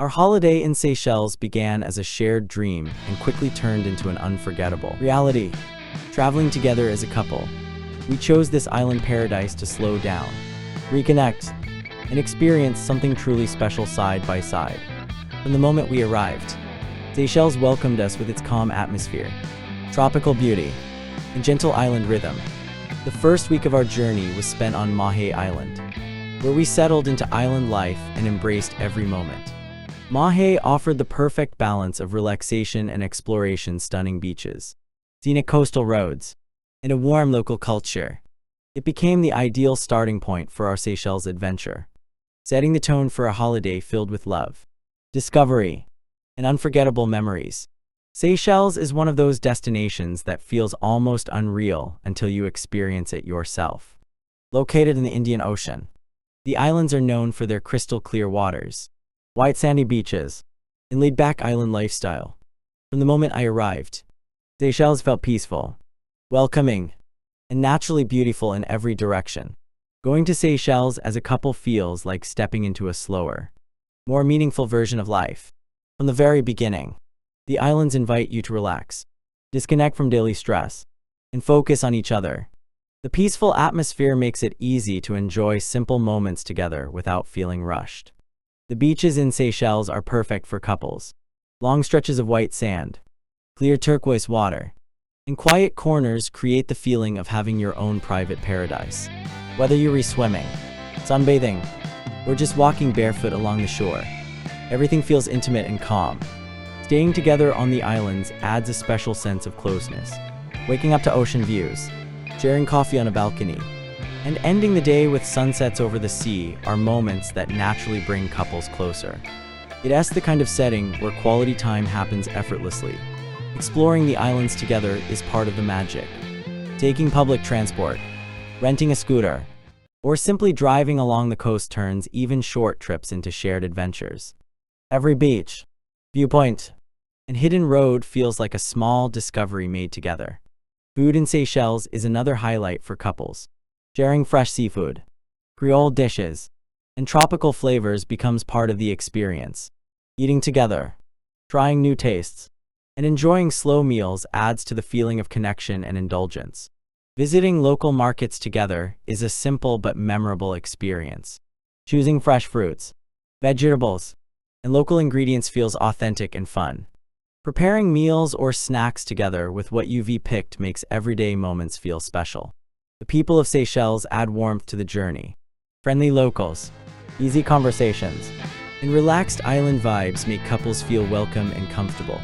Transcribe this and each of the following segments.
Our holiday in Seychelles began as a shared dream and quickly turned into an unforgettable reality. Traveling together as a couple, we chose this island paradise to slow down, reconnect, and experience something truly special side by side. From the moment we arrived, Seychelles welcomed us with its calm atmosphere, tropical beauty, and gentle island rhythm. The first week of our journey was spent on Mahe Island, where we settled into island life and embraced every moment. Mahe offered the perfect balance of relaxation and exploration: stunning beaches, scenic coastal roads, and a warm local culture. It became the ideal starting point for our Seychelles adventure, setting the tone for a holiday filled with love, discovery, and unforgettable memories. Seychelles is one of those destinations that feels almost unreal until you experience it yourself. Located in the Indian Ocean, the islands are known for their crystal-clear waters, white sandy beaches, and laid-back island lifestyle. From the moment I arrived, Seychelles felt peaceful, welcoming, and naturally beautiful in every direction. Going to Seychelles as a couple feels like stepping into a slower, more meaningful version of life. From the very beginning, the islands invite you to relax, disconnect from daily stress, and focus on each other. The peaceful atmosphere makes it easy to enjoy simple moments together without feeling rushed. The beaches in Seychelles are perfect for couples. Long stretches of white sand, clear turquoise water, and quiet corners create the feeling of having your own private paradise. Whether you're swimming, sunbathing, or just walking barefoot along the shore, everything feels intimate and calm. Staying together on the islands adds a special sense of closeness. Waking up to ocean views, sharing coffee on a balcony, and ending the day with sunsets over the sea are moments that naturally bring couples closer. It's the kind of setting where quality time happens effortlessly. Exploring the islands together is part of the magic. Taking public transport, renting a scooter, or simply driving along the coast turns even short trips into shared adventures. Every beach, viewpoint, and hidden road feels like a small discovery made together. Food in Seychelles is another highlight for couples. Sharing fresh seafood, Creole dishes, and tropical flavors becomes part of the experience. Eating together, trying new tastes, and enjoying slow meals adds to the feeling of connection and indulgence. Visiting local markets together is a simple but memorable experience. Choosing fresh fruits, vegetables, and local ingredients feels authentic and fun. Preparing meals or snacks together with what you've picked makes everyday moments feel special. The people of Seychelles add warmth to the journey. Friendly locals, easy conversations, and relaxed island vibes make couples feel welcome and comfortable.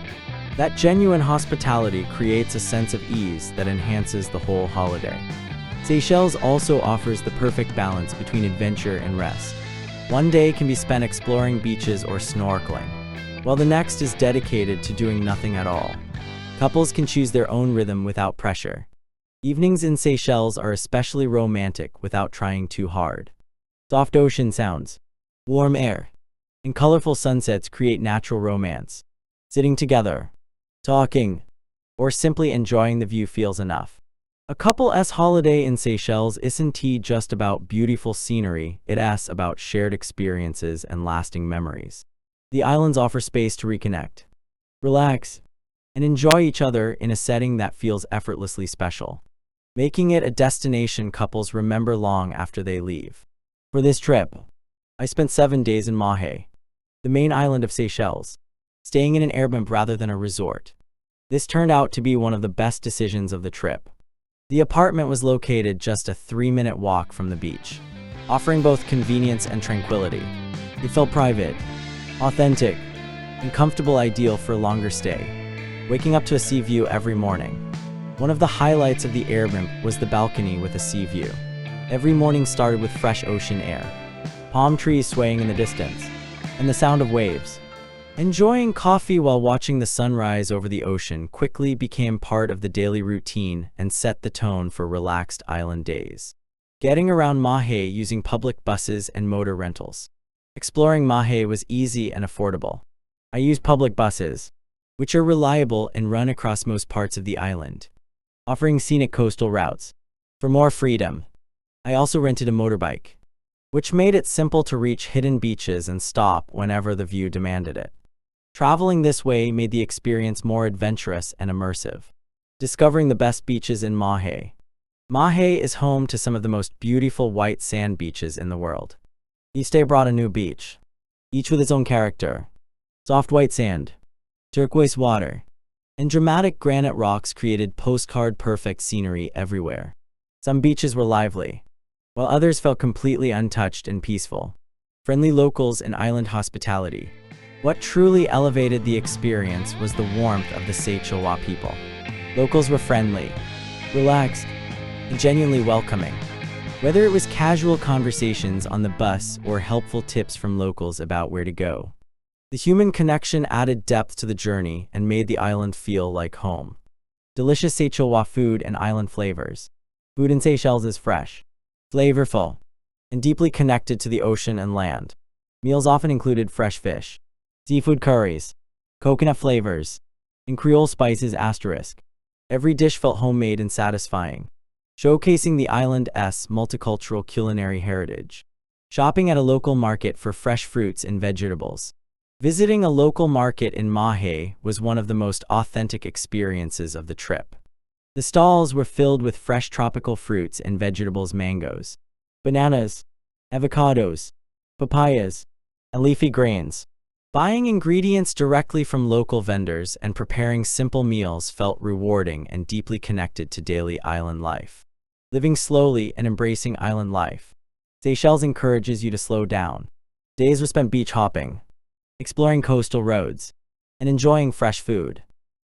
That genuine hospitality creates a sense of ease that enhances the whole holiday. Seychelles also offers the perfect balance between adventure and rest. One day can be spent exploring beaches or snorkeling, while the next is dedicated to doing nothing at all. Couples can choose their own rhythm without pressure. Evenings in Seychelles are especially romantic without trying too hard. Soft ocean sounds, warm air, and colorful sunsets create natural romance. Sitting together, talking, or simply enjoying the view feels enough. A couple's holiday in Seychelles isn't just about beautiful scenery, it's about shared experiences and lasting memories. The islands offer space to reconnect, relax, and enjoy each other in a setting that feels effortlessly special, making it a destination couples remember long after they leave. For this trip, I spent 7 days in Mahe, the main island of Seychelles, staying in an Airbnb rather than a resort. This turned out to be one of the best decisions of the trip. The apartment was located just a 3-minute walk from the beach, offering both convenience and tranquility. It felt private, authentic, and comfortable, ideal for a longer stay. Waking up to a sea view every morning. One of the highlights of the Airbnb was the balcony with a sea view. Every morning started with fresh ocean air, palm trees swaying in the distance, and the sound of waves. Enjoying coffee while watching the sunrise over the ocean quickly became part of the daily routine and set the tone for relaxed island days. Getting around Mahe using public buses and motor rentals. Exploring Mahe was easy and affordable. I used public buses, which are reliable and run across most parts of the island, offering scenic coastal routes. For more freedom, I also rented a motorbike, which made it simple to reach hidden beaches and stop whenever the view demanded it. Traveling this way made the experience more adventurous and immersive. Discovering the best beaches in Mahe. Mahe is home to some of the most beautiful white sand beaches in the world. Each day brought a new beach, each with its own character. Soft white sand, turquoise water, and dramatic granite rocks created postcard-perfect scenery everywhere. Some beaches were lively, while others felt completely untouched and peaceful. Friendly locals and island hospitality. What truly elevated the experience was the warmth of the Seychelles people. Locals were friendly, relaxed, and genuinely welcoming. Whether it was casual conversations on the bus or helpful tips from locals about where to go, the human connection added depth to the journey and made the island feel like home. Delicious Seychelles food and island flavors. Food in Seychelles is fresh, flavorful, and deeply connected to the ocean and land. Meals often included fresh fish, seafood curries, coconut flavors, and Creole spices *. Every dish felt homemade and satisfying, showcasing the island's multicultural culinary heritage. Shopping at a local market for fresh fruits and vegetables. Visiting a local market in Mahe was one of the most authentic experiences of the trip. The stalls were filled with fresh tropical fruits and vegetables: mangoes, bananas, avocados, papayas, and leafy greens. Buying ingredients directly from local vendors and preparing simple meals felt rewarding and deeply connected to daily island life. Living slowly and embracing island life. Seychelles encourages you to slow down. Days were spent beach hopping, exploring coastal roads, and enjoying fresh food,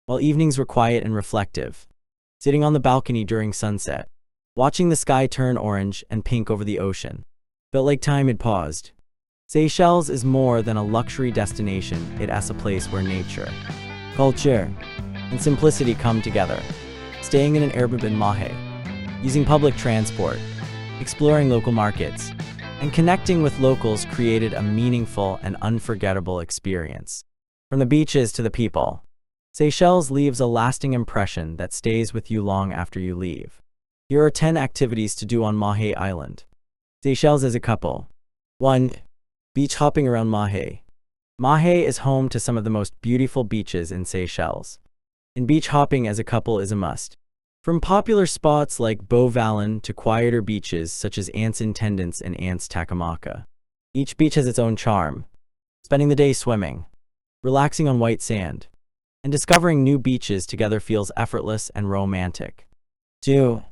while evenings were quiet and reflective. Sitting on the balcony during sunset, watching the sky turn orange and pink over the ocean, felt like time had paused. Seychelles is more than a luxury destination, it's a place where nature, culture, and simplicity come together. Staying in an Airbnb in Mahe, using public transport, exploring local markets, and connecting with locals created a meaningful and unforgettable experience. From the beaches to the people, Seychelles leaves a lasting impression that stays with you long after you leave. Here are 10 activities to do on Mahe Island. Seychelles as a couple. 1. Beach hopping around Mahe. Mahe is home to some of the most beautiful beaches in Seychelles, and beach hopping as a couple is a must. From popular spots like Beau Vallon to quieter beaches such as Ants Intendants and Ants Takamaka. Each beach has its own charm. Spending the day swimming, relaxing on white sand, and discovering new beaches together feels effortless and romantic. 2.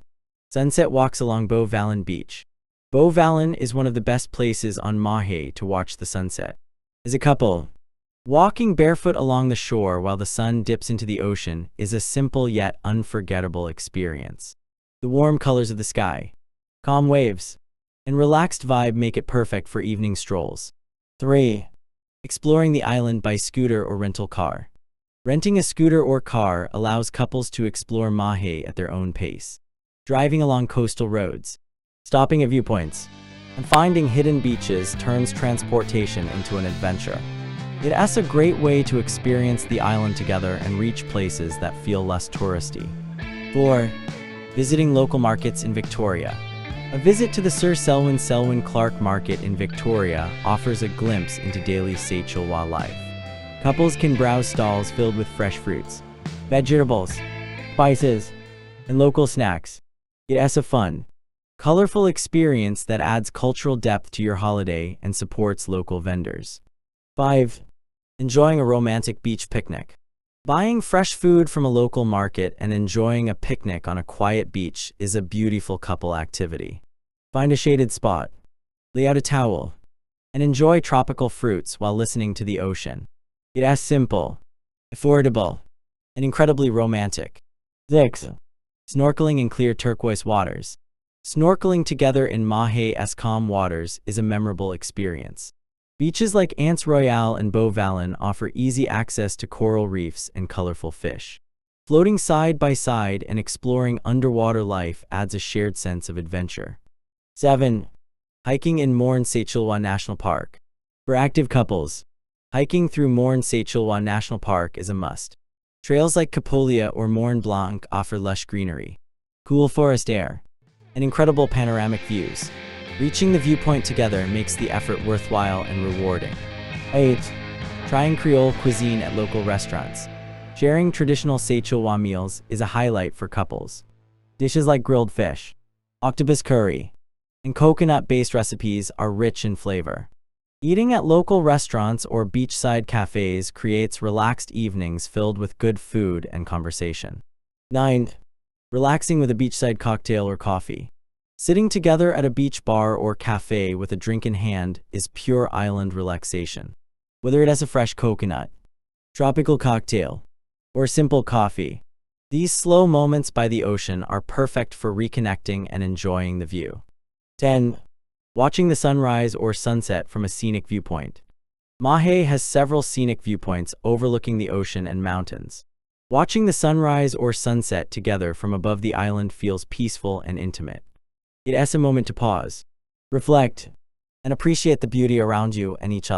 Sunset walks along Beau Vallon Beach. Beau Vallon is one of the best places on Mahe to watch the sunset. As a couple, walking barefoot along the shore while the sun dips into the ocean is a simple yet unforgettable experience. The warm colors of the sky, calm waves, and relaxed vibe make it perfect for evening strolls. 3. Exploring the island by scooter or rental car. Renting a scooter or car allows couples to explore Mahe at their own pace. Driving along coastal roads, stopping at viewpoints, and finding hidden beaches turns transportation into an adventure. It's a great way to experience the island together and reach places that feel less touristy. 4. Visiting local markets in Victoria. A visit to the Sir Selwyn Clark Market in Victoria offers a glimpse into daily Seychelles life. Couples can browse stalls filled with fresh fruits, vegetables, spices, and local snacks. It's a fun, colorful experience that adds cultural depth to your holiday and supports local vendors. 5. Enjoying a romantic beach picnic. Buying fresh food from a local market and enjoying a picnic on a quiet beach is a beautiful couple activity. Find a shaded spot, lay out a towel, and enjoy tropical fruits while listening to the ocean. It's simple, affordable, and incredibly romantic. 6. Snorkeling in clear turquoise waters. Snorkeling together in Mahe's calm waters is a memorable experience. Beaches like Ants Royale and Beau Vallon offer easy access to coral reefs and colorful fish. Floating side by side and exploring underwater life adds a shared sense of adventure. 7. Hiking in Morne Seychelles National Park. For active couples, hiking through Morne Seychelles National Park is a must. Trails like Capolia or Morne Blanc offer lush greenery, cool forest air, and incredible panoramic views. Reaching the viewpoint together makes the effort worthwhile and rewarding. 8. Trying Creole cuisine at local restaurants. Sharing traditional Seychelles meals is a highlight for couples. Dishes like grilled fish, octopus curry, and coconut-based recipes are rich in flavor. Eating at local restaurants or beachside cafes creates relaxed evenings filled with good food and conversation. 9. Relaxing with a beachside cocktail or coffee. Sitting together at a beach bar or cafe with a drink in hand is pure island relaxation. Whether it has a fresh coconut, tropical cocktail, or simple coffee, these slow moments by the ocean are perfect for reconnecting and enjoying the view. 10. Watching the sunrise or sunset from a scenic viewpoint. Mahe has several scenic viewpoints overlooking the ocean and mountains. Watching the sunrise or sunset together from above the island feels peaceful and intimate. It is a moment to pause, reflect, and appreciate the beauty around you and each other.